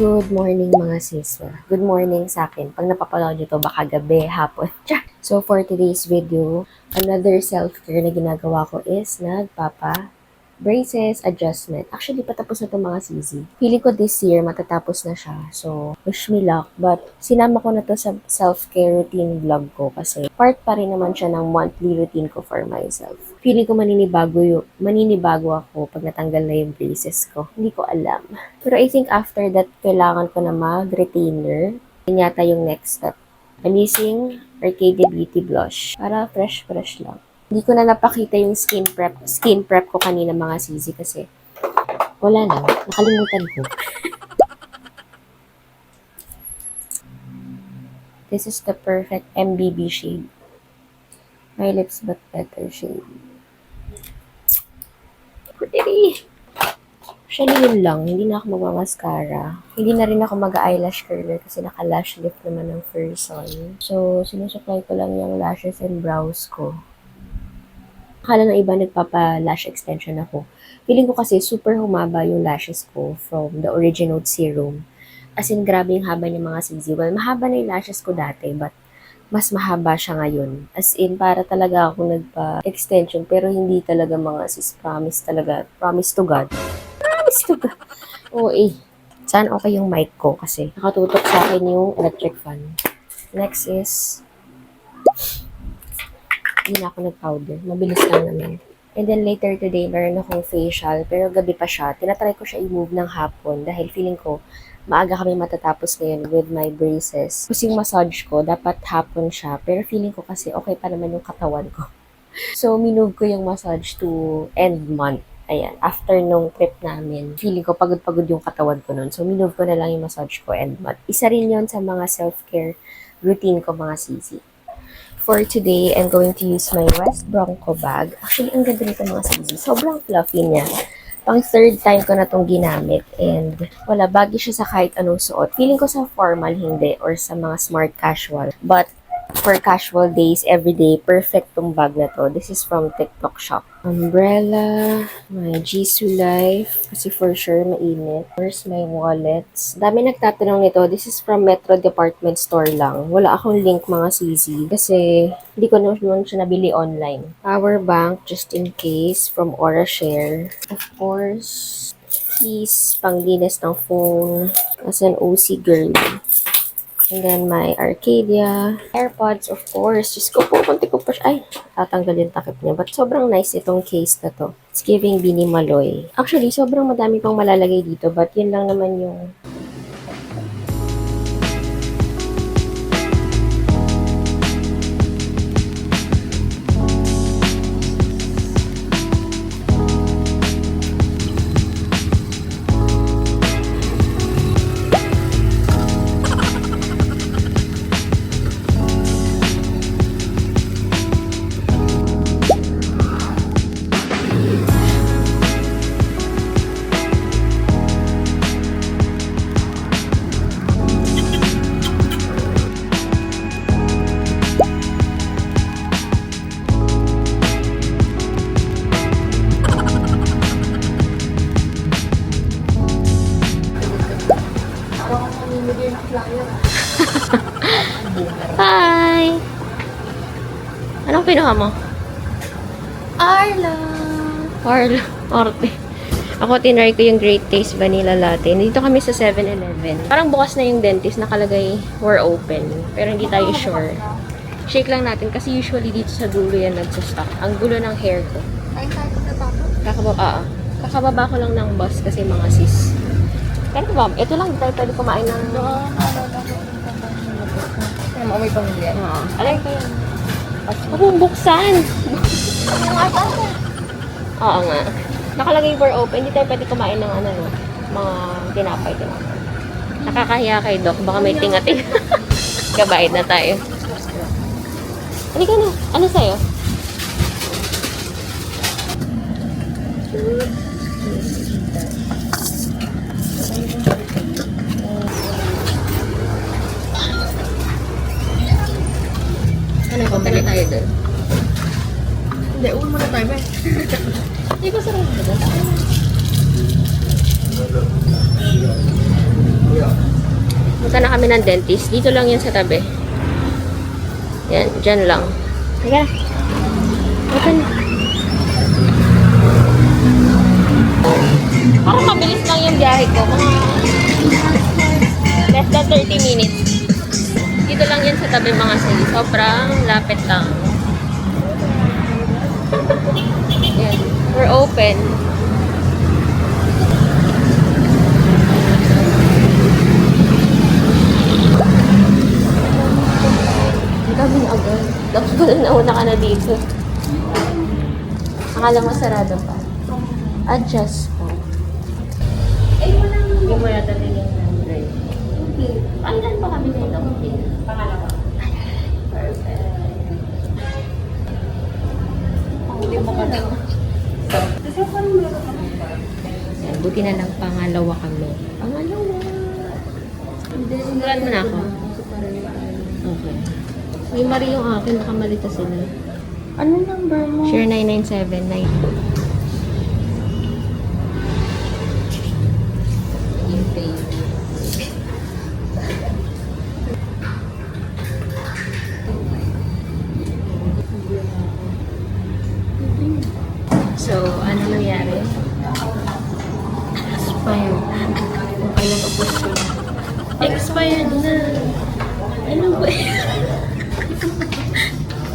Good morning mga sis. Good morning sa akin. Pag napapanood nyo to, baka gabi, hapon. So for today's video, another self-care na ginagawa ko is braces adjustment. Actually, patapos na itong mga sisi. Feeling ko this year, matatapos na siya. So, wish me luck. But, sinama ko na to sa self-care routine vlog ko kasi part pa rin naman siya ng monthly routine ko for myself. Feeling ko maninibago ako pag natanggal na yung braces ko. Hindi ko alam. Pero I think after that, kailangan ko na mag-retainer. Yun yata yung next step. I'm using Arcadia Beauty Blush para fresh lang. Hindi ko na napakita yung skin prep ko kanina mga sisi kasi wala lang, nakalimutan ko. This is the perfect MBB shade. My lips but better shade. Pretty! Actually, yun lang. Hindi na ako magmamascara. Hindi na rin ako mag-eyelash curler kasi naka-lash lift naman ng Ferson. So, sinusupply ko lang yung lashes and brows ko. Akala ng iba nagpapa-lash extension ako. Feeling ko kasi super humaba yung lashes ko from the Originote Serum. As in, grabe yung haba ng mga sisi. Well, mahaba na yung lashes ko dati, but mas mahaba siya ngayon. As in, para talaga ako nagpa-extension, pero hindi talaga mga sis. Promise talaga. Promise to God. Promise to God. Oo Saan okay yung mic ko kasi nakatutok sa akin yung electric fan. Next is hindi na ako nag-powder. Mabilis lang naman. And then later today, meron akong facial, pero gabi pa siya. Tinatry ko siya i-move ng hapon dahil feeling ko maaga kami matatapos ngayon with my braces. Kasi yung massage ko, dapat hapon siya. Pero feeling ko kasi okay pa naman yung katawan ko. So, minove ko yung massage to end month. Ayan, after nung trip namin, feeling ko pagod-pagod yung katawan ko nun. So, minove ko na lang yung massage ko end month. Isa rin yun sa mga self-care routine ko mga sisi. For today, I'm going to use my West Bronco bag. Actually, ang ganda nito mga sisi. Sobrang fluffy niya. Pang third time ko na itong ginamit. And wala, baggy siya sa kahit anong suot. Feeling ko sa formal, hindi. Or sa mga smart casual. But for casual days, everyday, perfect tong bag na to. This is from TikTok Shop. Umbrella, my Jisoo Life, kasi for sure mainit. Where's my wallets? Dami nagtatanong nito. This is from Metro Department Store lang. Wala akong link mga CZ kasi hindi ko naman siya nabili online. Power bank, just in case, from Aura Share. Of course, keys, panglinis ng phone. As an OC girl. And then my Arcadia. AirPods, of course. Diyos ko po, konti ko pa siya. Ay, tatanggal yung takip niya. But sobrang nice itong case na to. It's giving Bini Maloy. Actually, sobrang madami pang malalagay dito. But yun lang naman yung Hi! Anong pinuha mo? Arla! Orte. Ako tinry ko yung Great Taste Vanilla Latte. Dito kami sa 7-Eleven. Parang bukas na yung dentist, nakalagay we're open. Pero hindi tayo sure. Shake lang natin kasi usually dito sa dulo yan nagsastock. Ang gulo ng hair ko. Ay, tayo na tapos? Kakababa ko lang ng bus kasi mga sis. Pero ba, ito lang, tayo pwede kumain ng May pamilya. alay ko yan. Huwag buksan! Yung atas Oo nga. Nakalagay for open, hindi tayo pwede kumain ng mga tinapay. Nakakahiya kay Doc, baka may tinga-tinga. Kabayad na tayo. Halika na, ano sa'yo? Ano ba? Tali tayo doon. Hindi, uwi muna tayo ba? Hindi ko sarap ba? Punta na kami ng dentist. Dito lang yan sa tabi. Yan, dyan lang. Teka. Open. Parang mabilis lang yung biyahe ko. Less than 30 minutes. Dito lang yan sa tabi mga sis. Sobrang lapit lang. Yan. We're open. Ang daming agad. Dapat pala nauna ka na dito. Akala mo sarado pa. Adjust po. Hindi mo yata din yung number. Okay. Pailan pa kami dito? Okay. Pangalawa. Perfect. Hindi mo ka daw. Yan, buti na lang pangalawa kami. Pangalawa. Sunduran mo na ako. Okay. May mali yung akin, nakamalita sila. Ano number mo? Share 9979. Yung pay. So, ano nangyari? Expired. Kung kailan upos ko. Expired na. Ano ba?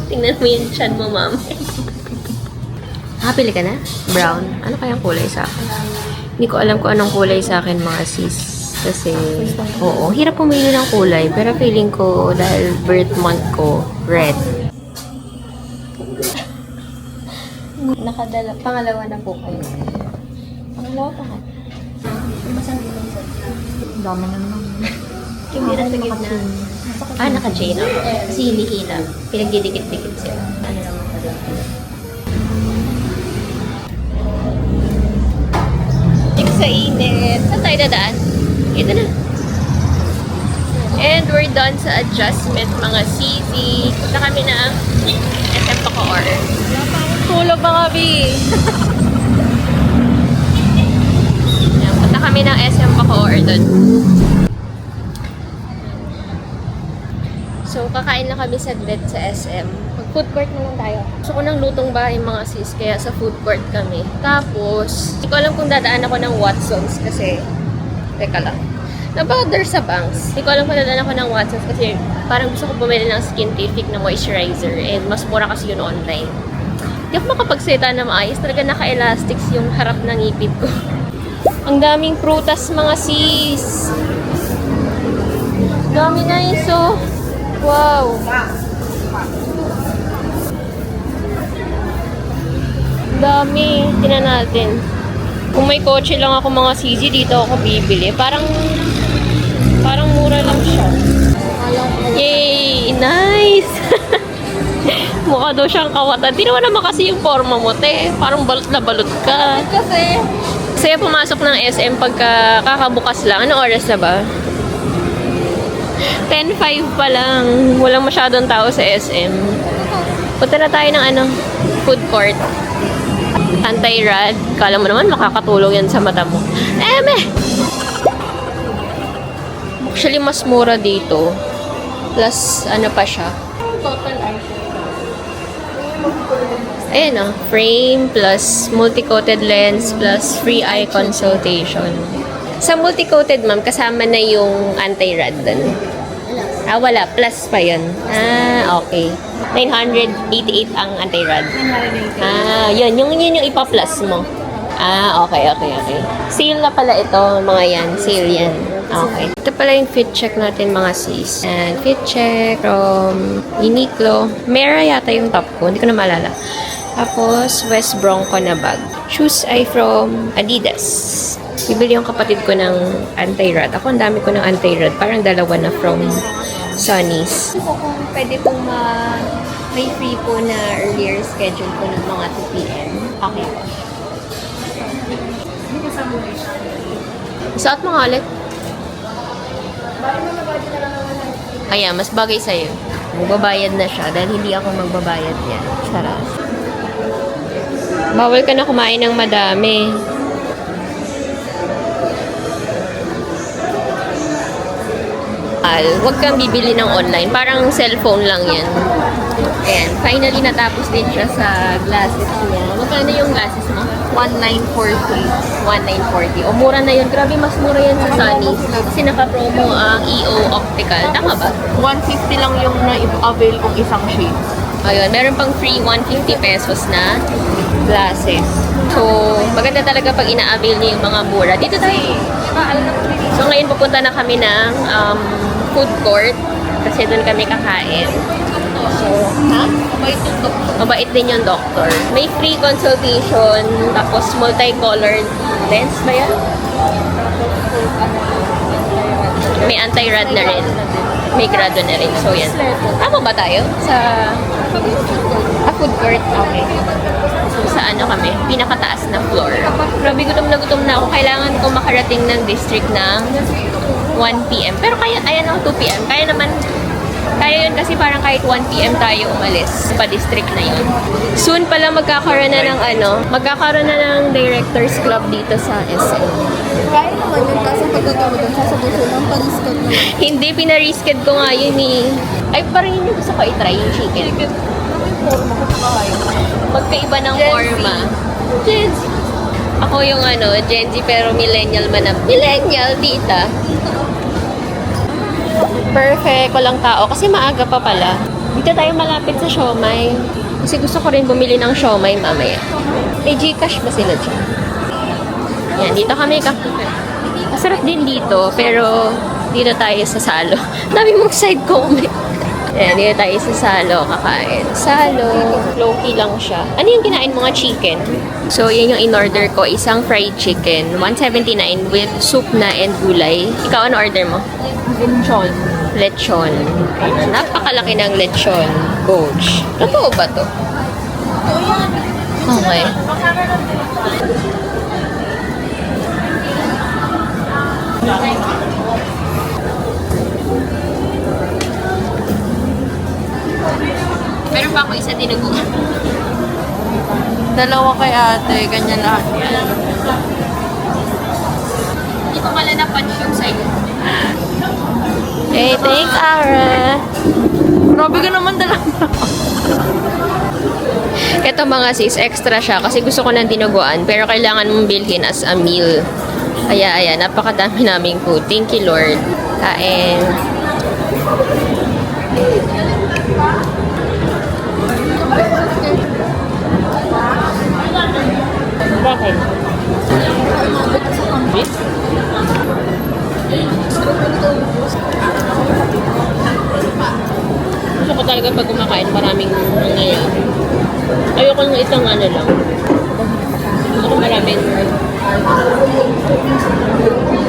Tingnan mo yung chan mo, ma'am. Pili ka na? Brown. Ano kayang kulay sa akin? Hindi ko alam kung anong kulay sa akin, mga sis. Kasi, oo, hirap pumili ng kulay. Pero feeling ko, dahil birth month ko, red. Nakadala. Pangalawa na po kayo. Pangalawa pa ka. Ang dami na naman. Kimira sa gitna. Naka-chain ako. Kasi hinihila. Pinagdidikit-dikit sila. Ano naman pala. Tik sa init. Saan tayo dadaan? Ito na. And we're done sa adjustment, mga sisi. Punta kami ng SM Bacoor. Tulog ba kami? Yan, punta kami ng SM Bacoor doon. So, kakain lang kami saglit sa SM. Mag-food court na lang tayo. Gusto ko ng lutong bahay, mga sis, kaya sa food court kami. Tapos, hindi ko alam kung dadaan ako ng Watsons kasi, teka lang, nabother sa banks. Hindi ko alam kung dadaan ako ng Watsons kasi parang gusto ko bumili ng Skintific na moisturizer and mas mura kasi yun online. Hindi ako makapagsalita na maayos. Talaga naka-elastics yung harap ng ngipin ko. Ang daming prutas, mga sis. Dami na iso. Wow! Dami. Tingnan natin. Kung may kotse lang ako, mga sisi, dito ako bibili. Parang mura lang siya. Yay! Nice! Mukha daw siyang kawatan. Di naman naman kasi yung forma mo, te. Parang balot na balot ka. Kasi pumasok ng SM pagka kakabukas lang. Anong oras na ba? 10:05 pa lang. Walang masyadong tao sa SM. Punta na tayo ng food court. Anti-rad. Kala mo naman makakatulong yan sa mata mo. Actually, mas mura dito. Plus, ano pa siya? Total item. Ayan frame plus multi-coated lens plus free eye consultation. Sa multi-coated, ma'am, kasama na yung anti-rad dun. Wala. Plus pa yun. Okay. 988 ang anti-rad. Yun yung ipa-plus mo. Okay. Sale na pala ito, mga yan. Sale yan. Okay. Ito pala yung fit check natin, mga sis. And fit check from Uniqlo. Mera yata yung top ko. Hindi ko na maalala. Tapos, West Bronco na bag. Shoes ay from Adidas. Bibili yung kapatid ko ng anti-rad. Ako, ang dami ko ng anti-rad. Parang dalawa na from Sonny's. Kung pwede pong may free po na earlier schedule po ng mga 2 p.m. Okay po. Suot mo nga ulit. Ayan, mas bagay sa'yo. Magbabayad na siya dahil hindi ako magbabayad yan. Sarap. Bawal ka na kumain ng madami. optical, huwag kang bibili ng online. Parang cellphone lang yan. Ayan, finally natapos din siya sa glasses niya. Magkano yung glasses mo? 1940. 1940. O, mura na yun. Grabe, mas mura yan sa Sunny. Kasi naka-promo ang EO Optical. Tama ba? 150 lang yung na-avail kong isang shade. Ayun, meron pang free 150 pesos na glasses. So, maganda talaga pag ina-avail niyo yung mga mura. Dito tayo. So, ngayon pupunta na kami ng food court kasi doon kami kakain. So, ha? Mabait din yung doctor. May free consultation, tapos multicolored lens ba yan? May anti-rad na rin. May grado na rin. So, yan. Tama ba tayo? Sa food court? Okay. So, sa ano kami? Pinakataas na floor. Grabe, gutom na ako. Kailangan ko makarating ng district ng 1 p.m. Pero kaya, ayan o, 2 p.m. Kaya yun kasi parang kahit 1 p.m. tayo umalis pa district na yun. Soon pala magkakaroon na ng Directors Club dito sa SM. Kaya naman yun, kaso pagkagawa doon, sasabuso ng pag-scan na lang. Hindi, pinarisked ko nga yun eh. Ay, parang yun yung gusto ko i-try yung chicken. Magkaiba ng forma. Gen Z. Ako yung Gen Z pero millennial man na. Millennial, tita. Perfect, walang tao. Kasi maaga pa pala. Dito tayo malapit sa siomay. Kasi gusto ko rin bumili ng siomay mamaya. May Gcash ba sila dyan? Yan, dito kami masarap din dito, pero dito tayo sa Salo. Dami mong side comment. Yan, dito tayo sa Salo, kakain. Salo, low-key lang siya. Ano yung kinain mo nga? Chicken. So, yan yung in-order ko. Isang fried chicken, 179 with soup na and gulay. Ikaw, ano order mo? Lechon. Lechon. Napakalaki ng lechon. Coach. Totoo ba to? Okay. Meron pa ako isa dinuguan. Dalawa kay ate, ganyan lahat yan. Hindi ko pala na-punch yung side. Hey, thanks, Ara. Grabe ka naman talaga. Ito mga sis, extra siya kasi gusto ko ng dinuguan pero kailangan mong bilhin as a meal. Kaya ayan, napakadami naming food. Thank you, Lord. Kain. Bakit? Gusto ko talaga pag kumakain, maraming nangyayari. Ayoko ng isang lang. Gusto ko maraming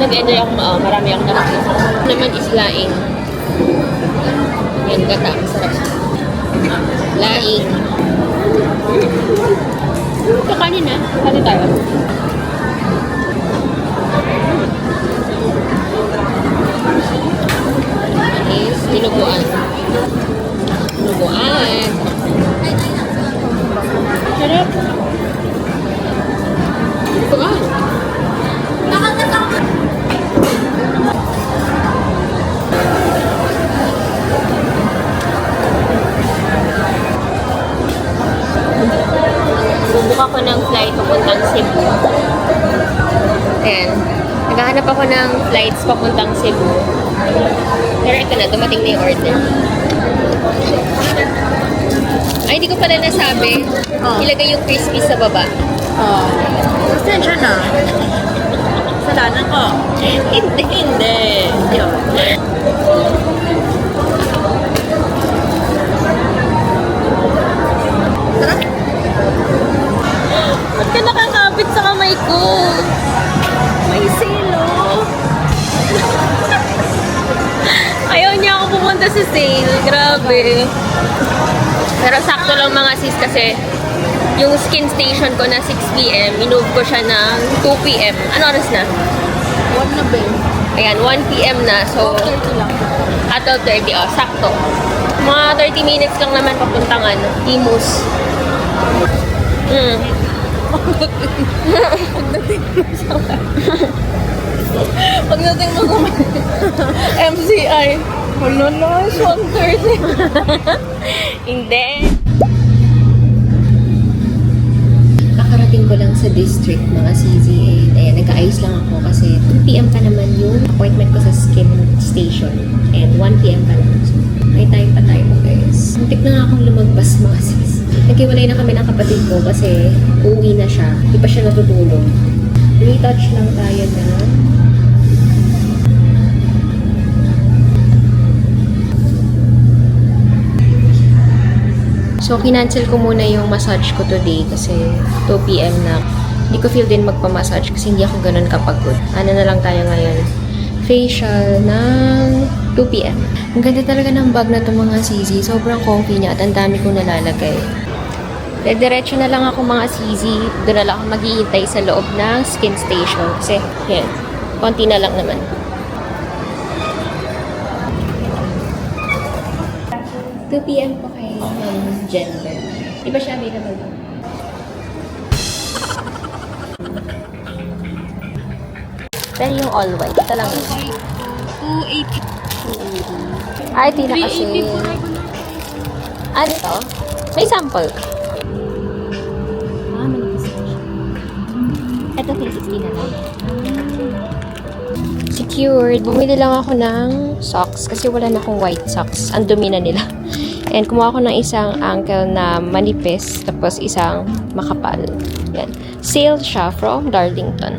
nag-enjoy ako, marami akong nakakita. Naman is laing. Yan, gata. Masarap. Laing. Ito kanin na. Kanin tayo. Is dinuguan. Dinuguan. Sarap. Dinuguan. Bubuk ako ng flight papuntang Cebu. Ayan. Naghahanap ako ng flights papuntang Cebu. Pero ito na, dumating na yung order. Ay, hindi ko pala nasabi. Ilagay yung crispy sa baba. Pasensya na. Kasalanan ko. Hindi. Yun. Ba't ka nakakapit sa kamay ko? May sale, oh. Ayaw niya ako pumunta sa sale. Grabe. Pero sakto lang mga sis kasi yung skin station ko na 6 p.m. Minove ko siya ng 2 p.m. Ano oras na? 1 na ba? Ayan, 1 p.m. na. So, 30 lang. at 12:30. Oh, sakto. Mga 30 minutes lang naman papuntang Imus. Pagdating mo MCI. Wala na, 130. Hindi. Kakarating ko lang sa district, mga CZA. Ayan, nag-aayos lang ako kasi 2 p.m. pa naman yung appointment ko sa skin station. And 1 p.m. pa lang. So, may time pa tayo, guys. Muntik na nga akong lumagpas, mga sis. Nagkiwalay na kami ng kapatid ko kasi uuwi na siya. Hindi pa siya natutulog. Retouch lang tayo na so, kinancel ko muna yung massage ko today kasi 2 p.m. na. Hindi ko feel din magpa-massage kasi hindi ako ganun kapagod. Ano na lang tayo ngayon? Facial ng 2 p.m. Ang ganda talaga ng bag na ito, mga CZ. Sobrang comfy niya at ang dami kong nalalagay. Diretso na lang ako, mga CZ. Doon na lang ako maghihintay sa loob ng skin station. Kasi, yan. Konti na lang naman. Two p.m. po kay Gender. Di ba siya available? Pero yung all white, ito lang. 280. Ay, di na kasi. Ano to? May sample. Manipis na siya. Ito, 360 na lang. Secured. Bumili lang ako ng socks kasi wala na akong white socks. Ang dumi na nila. And kumuha ako ng isang ankle na manipis, tapos isang makapal. Yan. Sale siya from Darlington.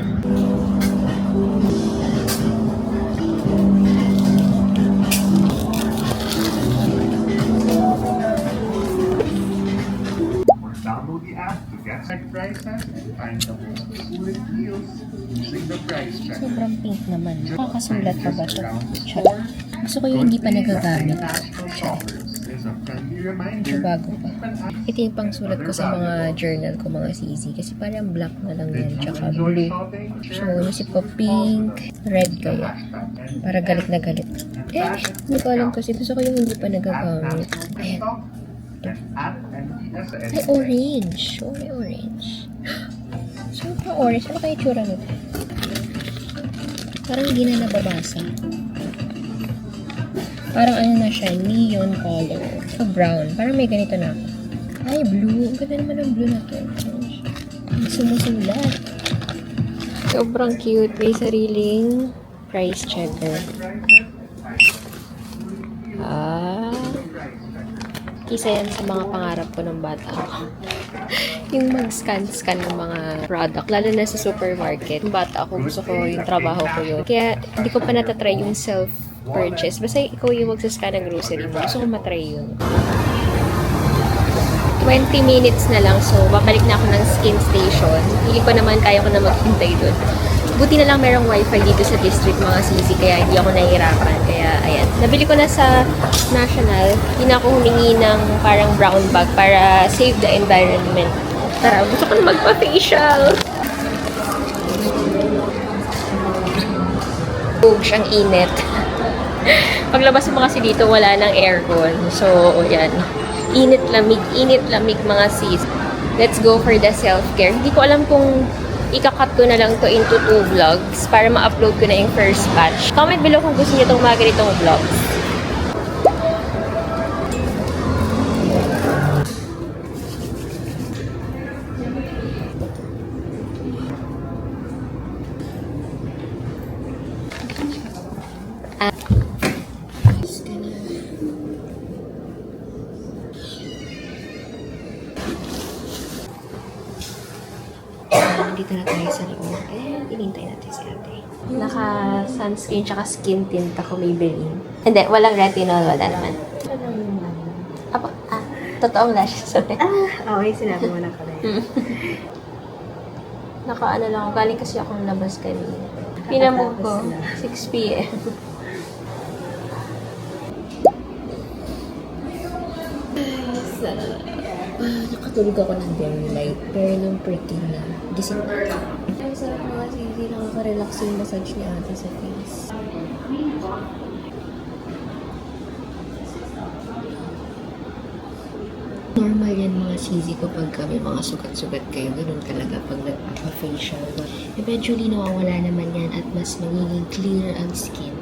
Download the app to get check prices and find the most coolest deals using the price check. Sobrang pink naman. Makakasulat pa ba ito? Charot. Gusto ko yung hindi pa nagagamit. Charot. Ito bago pa. Ito yung pang sulat ko sa mga journal ko, mga CZ. Kasi parang black na lang yan, tsaka blue. So, naisip ko pink, red kaya. Para galit na galit. Hindi ko alam kasi gusto ko yung hindi pa nagagamit. Ayan. Ay, orange. Oh, may orange. So, pa orange. Ano kaya itsura nito? Parang hindi na nababasa. Parang ano na siya, neon color. So, brown. Parang may ganito na ako. Ay, blue. Ang ganda naman ng blue na to. Sumusulat. Sobrang cute. May sariling price checker. Isa yan sa mga pangarap ko ng bata ako. Yung mag-scan-scan ng mga product. Lalo na sa supermarket. Yung bata ako, gusto ko yung trabaho ko yun. Kaya hindi ko pa natatry yung self-purchase. Basta ikaw yung magsascan ng grocery mo. Gusto ko matry yun. 20 minutes na lang. So, babalik na ako ng skin station. Hindi ko naman kaya ko na maghintay dun. Buti na lang merong wifi dito sa district, mga CZ, kaya hindi ako nahihirapan. Kaya, ayan. Nabili ko na sa National. Hindi na ako humingi ng parang brown bag para save the environment. Tara, gusto ko na magpa-facial. Huwag siyang init. Paglabas mo kasi dito, wala nang aircon. So, ayan. Init lamig mga sis. Let's go for the self-care. Hindi ko alam kung ikakat ko na lang to into 2 vlogs para ma-upload ko na yung first batch. Comment below kung gusto niyo itong mga ganitong vlogs. Dito na tayo sa loob. Inintay natin si ate. Naka-sunscreen tsaka skin tint ako may bilhin. Hindi, walang retinol, wala naman. Totoong lashes. Sorry. Okay, sinabi mo na pala yun. Naka-ano lang ako. Galing kasi akong labas kanina. Pinamove ko. 6 p.m. Nakatulog ako ng very light. Pero nung pretty na. Gising na. Ang sarap mga sisi. Nakaka-relax yung massage ni ate sa face. Normal Normal yan mga sisi ko pag may mga sugat-sugat kayo. Ganun talaga pag nag-facial. But eventually, nawawala naman yan at mas magiging clear ang skin.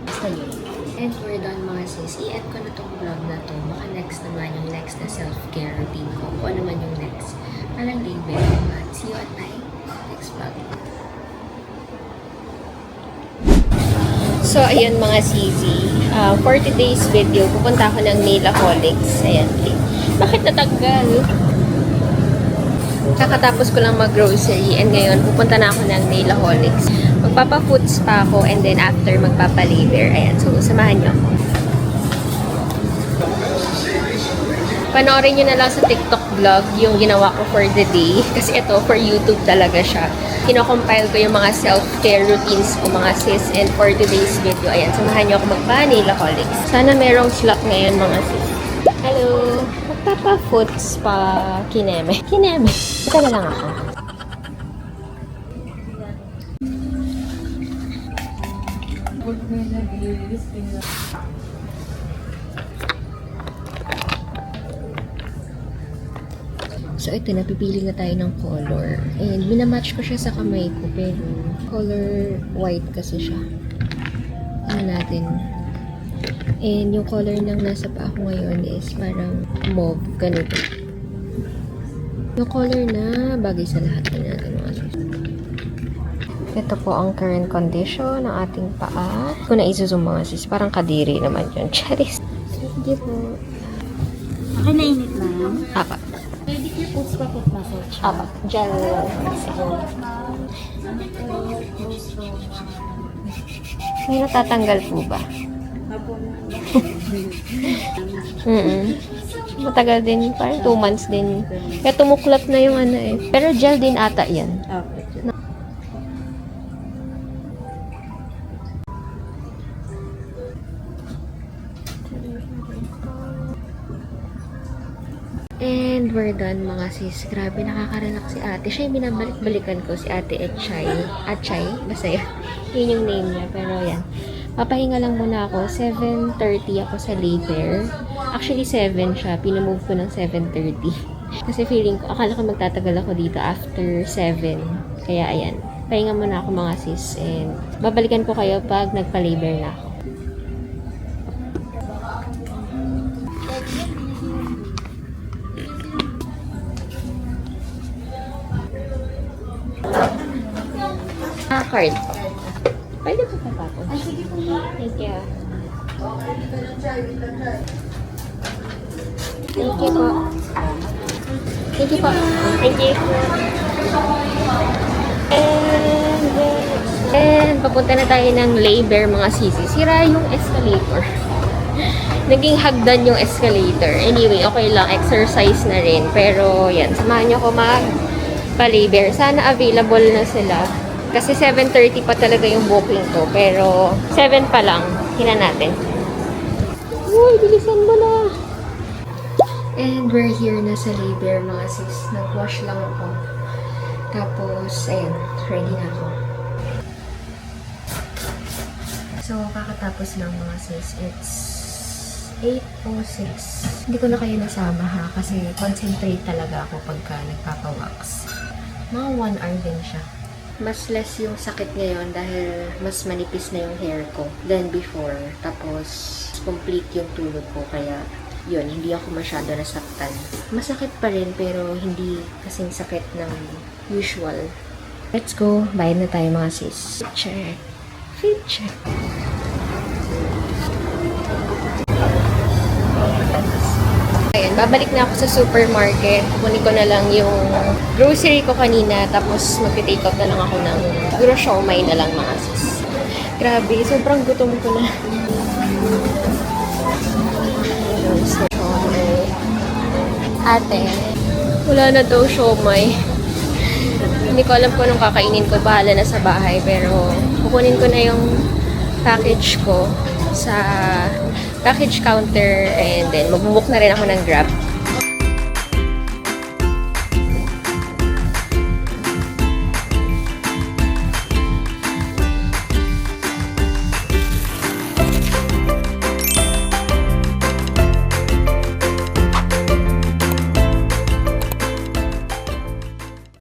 Basta yun. And we're done mga sis. I-end ko na tong vlog na to. Baka next naman yung next na self-care routine ko. Kung ano man yung next. Parang label. But see you at my next vlog. So, ayun mga sisi. For today's video, pupunta ako ng Nailaholics. Ayan. Bakit natanggal? Kakatapos ko lang mag-grocery and ngayon, pupunta na ako ng Nailaholics. Magpapa-foods pa ako and then after magpapa-labor. Ayan. So, samahan niyo ako. Panoorin nyo na lang sa TikTok vlog yung ginawa ko for the day. Kasi ito, for YouTube talaga siya. Kino-compile ko yung mga self-care routines ko mga sis. And for today's video, ayan, samahan nyo ako magpa-Nailaholics. Sana merong slot ngayon mga sis. Hello! Magpapa-foots pa kineme. Kineme. Ito na lang ako. So, ito, napipili na tayo ng color. And, minamatch ko siya sa kamay ko, pero color white kasi siya. Ano natin. And, yung color ng nasa paa ko ngayon is parang mauve, ganito. Yung color na bagay sa lahat na natin mga sis. Ito po ang current condition ng ating paa. Kung na-isusum mga sis, parang kadiri naman yun. Charis. Sige po. Okay, nainit lang. Apa. Pedicure post pa foot massage. Apa. Gel. May natatanggal po ba? Matagal din. Parang 2 months din. Kaya tumuklap na yung ano eh. Pero gel din ata yan. Okay. And we're done mga sis. Grabe, nakaka-relax si ate. Siya yung binabalik-balikan ko, si ate Etchay. Atchay? Basta yun. Yun yung name niya. Pero yan. Papahinga lang muna ako. 7:30 ako sa labor. Actually, 7 siya. Pinamove ko ng 7:30. Kasi feeling ko, akala ko magtatagal ako dito after 7. Kaya ayan. Pahinga muna ako mga sis. And babalikan ko kayo pag nagpa-labor na ako. Card. Pwede po patapos. Ay, sige po. Thank you. Thank you po. Thank you po. Thank you. And papunta na tayo ng labor mga sisi. Sira yung escalator. Naging hagdan yung escalator. Anyway, okay lang. Exercise na rin. Pero, yan. Samahan nyo ko mag-labor. Sana available na sila. Kasi 7:30 pa talaga yung booking ko. Pero 7 pa lang. Hina natin. Uy, bilisan mo na. And we're here na sa labor mga sis. Nag-wash lang ako. Tapos, ayun. Ready na ako. So, kakatapos lang mga sis. It's 8:06. Hindi ko na kayo nasama ha. Kasi concentrate talaga ako pagka nagpapawax. Mga 1 hour din siya. Mas less yung sakit ngayon dahil mas manipis na yung hair ko than before. Tapos, complete yung tulog ko. Kaya, yun, hindi ako masyado nasaktan. Masakit pa rin, pero hindi kasing sakit ng usual. Let's go. Bayad na tayo mga sis. Check. Fit check. Ayan, babalik na ako sa supermarket. Kunin ko na lang yung grocery ko kanina. Tapos magti-take out na lang ako ng siguro siomai na lang mga sis. Grabe, sobrang gutom ko na. Ate, wala na daw siomai. Hindi ko alam kung anong kakainin ko. Bahala na sa bahay. Pero kukunin ko na yung package ko sa package counter and then magbubook na rin ako ng Grab.